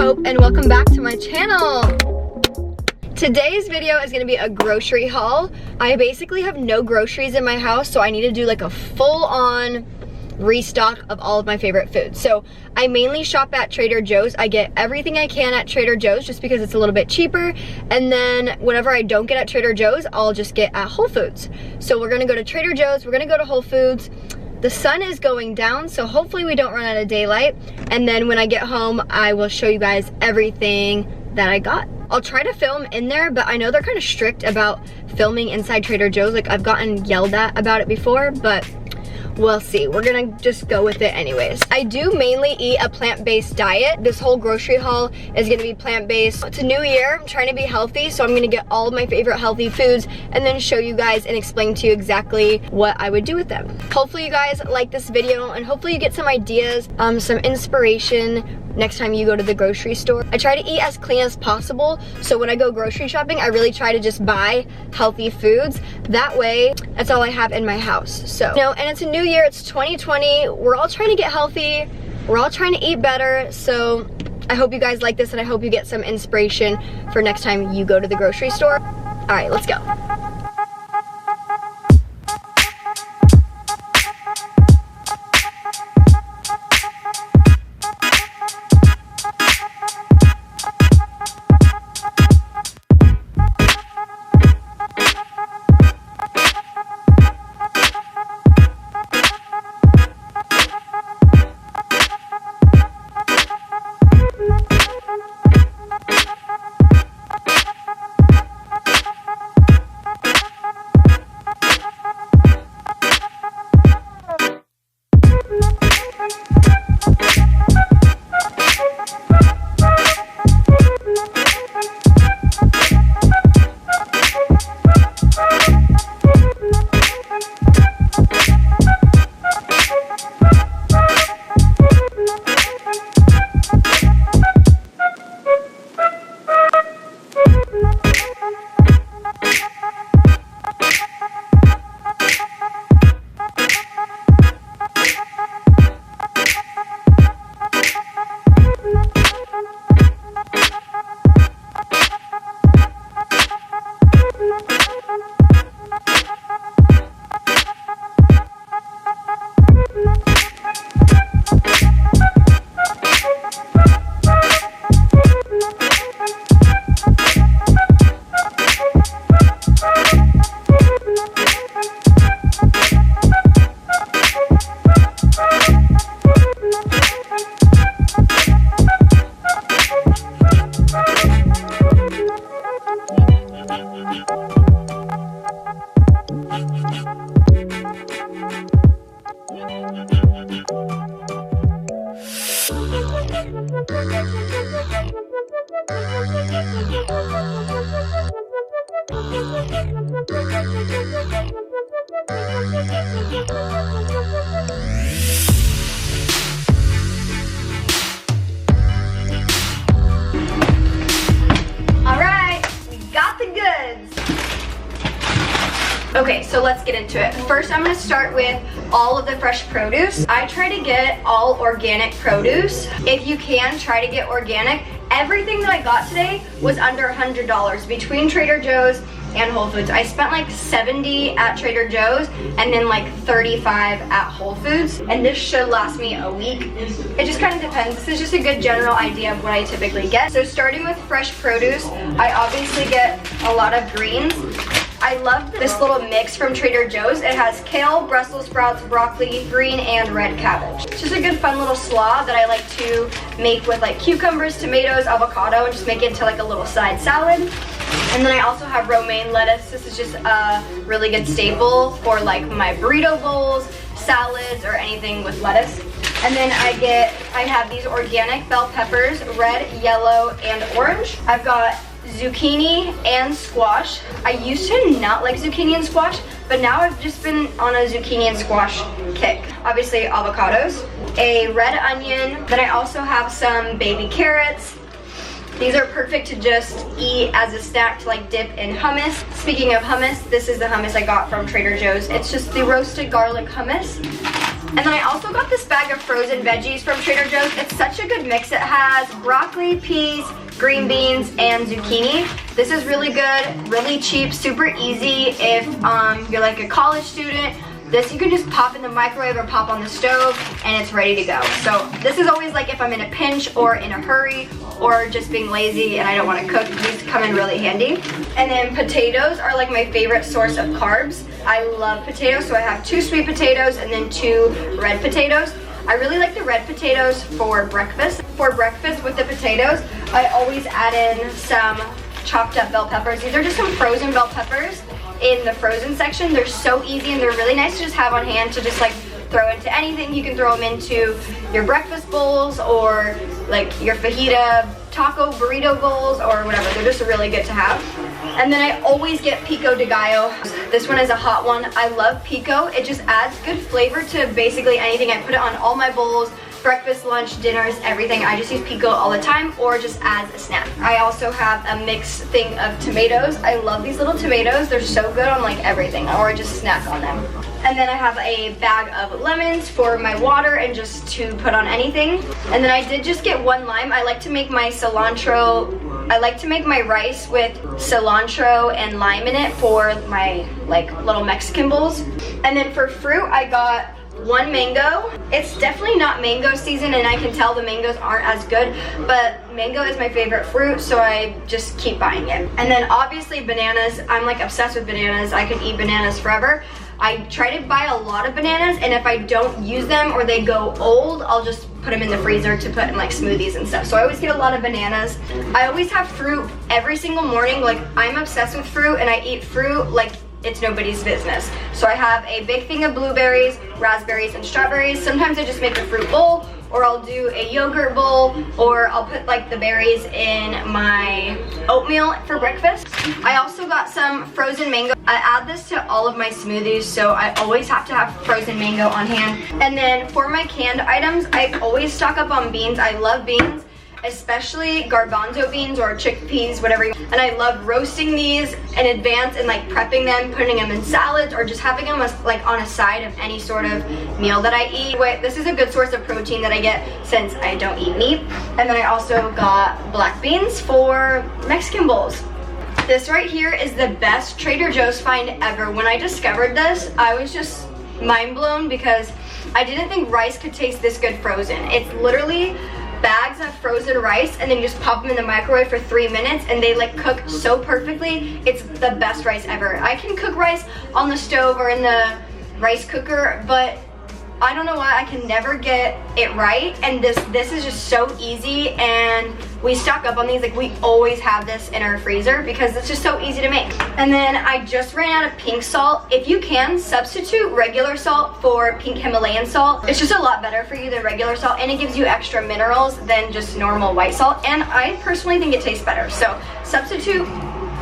Hope and welcome back to my channel. Today's video is gonna be a grocery haul. I basically have no groceries in my house, so I need to do like a full-on restock of all of my favorite foods. So I mainly shop at Trader Joe's. I get everything I can at Trader Joe's just because it's a little bit cheaper. And then whatever I don't get at Trader Joe's, I'll just get at Whole Foods. So we're gonna go to Trader Joe's, we're gonna go to Whole Foods. The sun is going down, so hopefully we don't run out of daylight. And then when I get home, I will show you guys everything that I got. I'll try to film in there, but I know they're kind of strict about filming inside Trader Joe's. Like, I've gotten yelled at about it before, but we'll see. We're gonna just go with it anyways. I do mainly eat a plant-based diet. This whole grocery haul is gonna be plant-based. It's a new year, I'm trying to be healthy, so I'm gonna get all of my favorite healthy foods and then show you guys and explain to you exactly what I would do with them. Hopefully you guys like this video and hopefully you get some ideas, some inspiration next time you go to the grocery store. I try to eat as clean as possible, so when I go grocery shopping, I really try to just buy healthy foods. That way, that's all I have in my house. So, and it's a new year, it's 2020. We're all trying to get healthy. We're all trying to eat better. So I hope you guys like this and I hope you get some inspiration for next time you go to the grocery store. All right, let's go. Okay, so let's get into it. First, I'm gonna start with all of the fresh produce. I try to get all organic produce. If you can, try to get organic. Everything that I got today was under $100 between Trader Joe's and Whole Foods. I spent like $70 at Trader Joe's and then like $35 at Whole Foods. And this should last me a week. It just kind of depends. This is just a good general idea of what I typically get. So starting with fresh produce, I obviously get a lot of greens. I love this little mix from Trader Joe's. It has kale, Brussels sprouts, broccoli, green, and red cabbage. It's just a good fun little slaw that I like to make with like cucumbers, tomatoes, avocado, and just make it into like a little side salad. And then I also have romaine lettuce. This is just a really good staple for like my burrito bowls, salads, or anything with lettuce. And then I have these organic bell peppers, red, yellow, and orange. I've got zucchini and squash. I used to not like zucchini and squash, but now I've just been on a zucchini and squash kick. Obviously avocados, a red onion, then I also have some baby carrots. These are perfect to just eat as a snack to like dip in hummus. Speaking of hummus, this is the hummus I got from Trader Joe's. It's just the roasted garlic hummus. And then I also got this bag of frozen veggies from Trader Joe's. It's such a good mix. It has broccoli, peas, green beans, and zucchini. This is really good, really cheap, super easy if you're like a college student. This you can just pop in the microwave or pop on the stove and it's ready to go. So this is always like if I'm in a pinch or in a hurry or just being lazy and I don't want to cook, these come in really handy. And then potatoes are like my favorite source of carbs. I love potatoes, so I have 2 sweet potatoes and then 2 red potatoes. I really like the red potatoes for breakfast. For breakfast with the potatoes, I always add in some chopped up bell peppers. These are just some frozen bell peppers in the frozen section. They're so easy and they're really nice to just have on hand to just like throw into anything. You can throw them into your breakfast bowls or like your fajita taco burrito bowls or whatever. They're just really good to have. And then I always get Pico De Gallo. This one is a hot one. I love Pico. It just adds good flavor to basically anything. I put it on all my bowls, breakfast, lunch, dinners, everything. I just use Pico all the time or just as a snack. I also have a mixed thing of tomatoes. I love these little tomatoes. They're so good on like everything or just snack on them. And then I have a bag of lemons for my water and just to put on anything. And then I did just get 1 lime. I like to make my rice with cilantro and lime in it for my like little Mexican bowls. And then for fruit, I got 1 mango. It's definitely not mango season and I can tell the mangoes aren't as good, but mango is my favorite fruit, so I just keep buying it. And then obviously bananas. I'm like obsessed with bananas. I could eat bananas forever. I try to buy a lot of bananas, and if I don't use them or they go old, I'll just put them in the freezer to put in like smoothies and stuff. So I always get a lot of bananas. I always have fruit every single morning. Like I'm obsessed with fruit and I eat fruit like it's nobody's business. So I have a big thing of blueberries, raspberries, and strawberries. Sometimes I just make a fruit bowl, or I'll do a yogurt bowl, or I'll put like the berries in my oatmeal for breakfast. I also got some frozen mango. I add this to all of my smoothies, so I always have to have frozen mango on hand. And then for my canned items, I always stock up on beans. I love beans, especially garbanzo beans or chickpeas, whatever. And I love roasting these in advance and like prepping them, putting them in salads, or just having them as, like on a side of any sort of meal that I eat. This is a good source of protein that I get since I don't eat meat. And then I also got black beans for Mexican bowls. This right here is the best Trader Joe's find ever. When I discovered this, I was just mind blown because I didn't think rice could taste this good frozen. It's literally bags of frozen rice and then you just pop them in the microwave for 3 minutes and they like cook so perfectly. It's the best rice ever. I can cook rice on the stove or in the rice cooker, but I don't know why I can never get it right. And this is just so easy, and we stock up on these. Like we always have this in our freezer because it's just so easy to make. And then I just ran out of pink salt. If you can, substitute regular salt for pink Himalayan salt. It's just a lot better for you than regular salt, and it gives you extra minerals than just normal white salt. And I personally think it tastes better. So substitute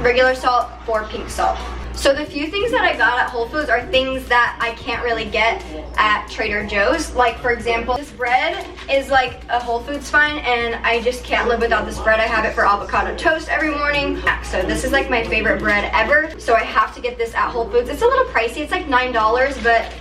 regular salt for pink salt. So the few things that I got at Whole Foods are things that I can't really get at Trader Joe's. Like for example, this bread is like a Whole Foods find, and I just can't live without this bread. I have it for avocado toast every morning. So this is like my favorite bread ever. So I have to get this at Whole Foods. It's a little pricey, it's like $9, but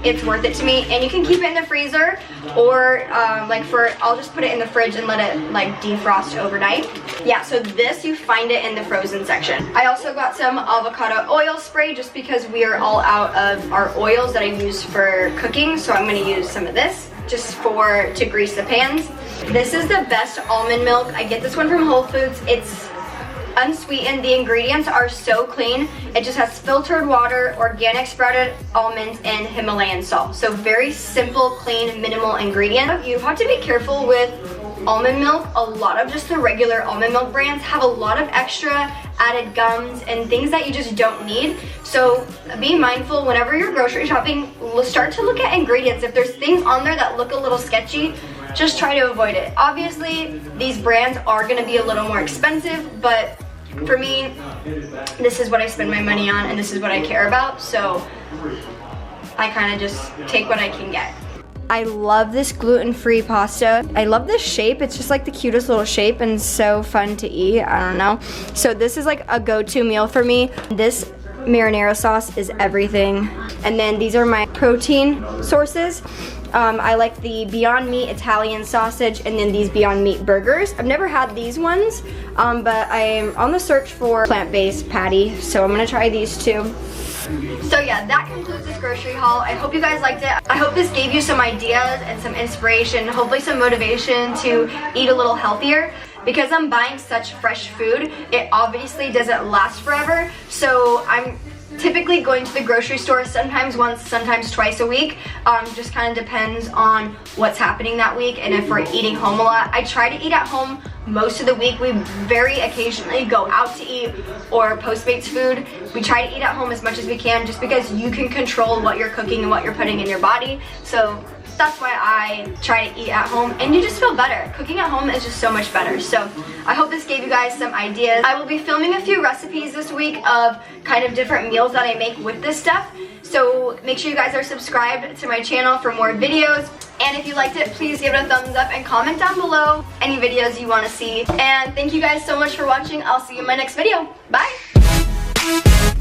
it's worth it to me. And you can keep it in the freezer, or I'll just put it in the fridge and let it like defrost overnight. Yeah, so this, you find it in the frozen section. I also got some avocado oil spray just because we are all out of our oils that I use for cooking. So I'm gonna use some of this just to grease the pans. This is the best almond milk. I get this one from Whole Foods. It's unsweetened. The ingredients are so clean. It just has filtered water, organic sprouted almonds, and Himalayan salt. So very simple, clean, minimal ingredient. You have to be careful with almond milk. A lot of just the regular almond milk brands have a lot of extra added gums and things that you just don't need. So be mindful whenever you're grocery shopping. Start to look at ingredients. If there's things on there that look a little sketchy, just try to avoid it. Obviously, these brands are gonna be a little more expensive, but for me, this is what I spend my money on and this is what I care about. So I kind of just take what I can get. I love this gluten-free pasta. I love this shape. It's just like the cutest little shape and so fun to eat. I don't know. So this is like a go-to meal for me. This marinara sauce is everything. And then these are my protein sources. I like the Beyond Meat Italian sausage and then these Beyond Meat burgers. I've never had these ones, but I'm on the search for plant-based patty, so I'm gonna try these too. So yeah, that concludes this grocery haul. I hope you guys liked it. I hope this gave you some ideas and some inspiration, hopefully some motivation to eat a little healthier. Because I'm buying such fresh food, it obviously doesn't last forever, so I'm typically going to the grocery store sometimes once, sometimes twice a week. Just kind of depends on what's happening that week and if we're eating home a lot. I try to eat at home most of the week. We very occasionally go out to eat or Postmates food. We try to eat at home as much as we can just because you can control what you're cooking and what you're putting in your body. So that's why I try to eat at home, and you just feel better. Cooking at home is just so much better. So I hope this gave you guys some ideas. I will be filming a few recipes this week of kind of different meals that I make with this stuff. So make sure you guys are subscribed to my channel for more videos. And if you liked it, please give it a thumbs up and comment down below any videos you want to see. And thank you guys so much for watching. I'll see you in my next video. Bye!